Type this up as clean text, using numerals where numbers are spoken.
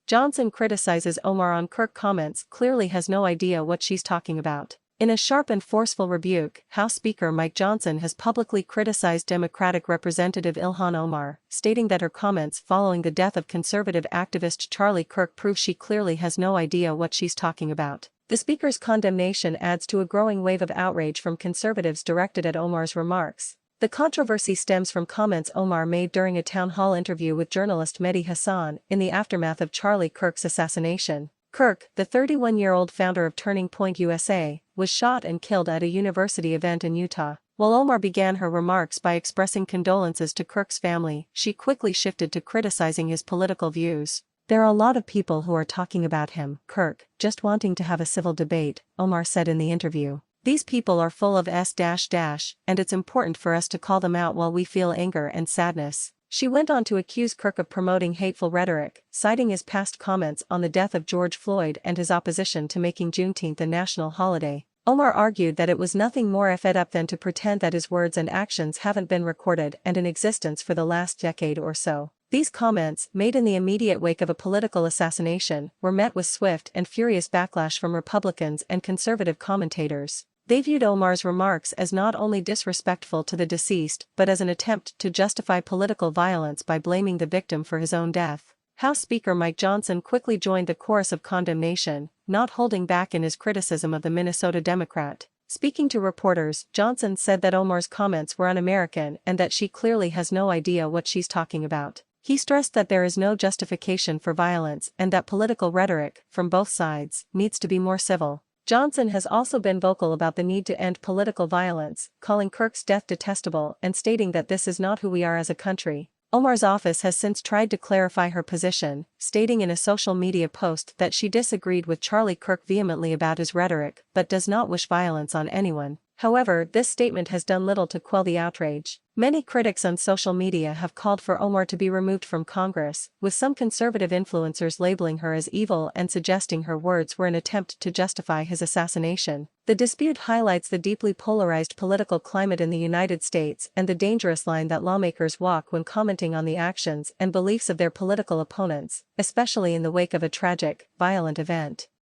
Johnson criticizes Omar on Kirk comments, clearly has no idea what she's talking about. In a sharp and forceful rebuke, House Speaker Mike Johnson has publicly criticized Democratic Representative Ilhan Omar, stating that her comments following the death of conservative activist Charlie Kirk prove she clearly has no idea what she's talking about. The Speaker's condemnation adds to a growing wave of outrage from conservatives directed at Omar's remarks. The controversy stems from comments Omar made during a town hall interview with journalist Mehdi Hassan in the aftermath of Charlie Kirk's assassination. Kirk, the 31-year-old founder of Turning Point USA, was shot and killed at a university event in Utah. While Omar began her remarks by expressing condolences to Kirk's family, she quickly shifted to criticizing his political views. "There are a lot of people who are talking about him, Kirk, just wanting to have a civil debate," Omar said in the interview. "These people are full of and it's important for us to call them out while we feel anger and sadness." She went on to accuse Kirk of promoting hateful rhetoric, citing his past comments on the death of George Floyd and his opposition to making Juneteenth a national holiday. Omar argued that it was nothing more fed up than to pretend that his words and actions haven't been recorded and in existence for the last decade or so. These comments, made in the immediate wake of a political assassination, were met with swift and furious backlash from Republicans and conservative commentators. They viewed Omar's remarks as not only disrespectful to the deceased but as an attempt to justify political violence by blaming the victim for his own death. House Speaker Mike Johnson quickly joined the chorus of condemnation, not holding back in his criticism of the Minnesota Democrat. Speaking to reporters, Johnson said that Omar's comments were un-American and that she clearly has no idea what she's talking about. He stressed that there is no justification for violence and that political rhetoric, from both sides, needs to be more civil. Johnson has also been vocal about the need to end political violence, calling Kirk's death detestable and stating that this is not who we are as a country. Omar's office has since tried to clarify her position, stating in a social media post that she disagreed with Charlie Kirk vehemently about his rhetoric but does not wish violence on anyone. However, this statement has done little to quell the outrage. Many critics on social media have called for Omar to be removed from Congress, with some conservative influencers labeling her as evil and suggesting her words were an attempt to justify his assassination. The dispute highlights the deeply polarized political climate in the United States and the dangerous line that lawmakers walk when commenting on the actions and beliefs of their political opponents, especially in the wake of a tragic, violent event.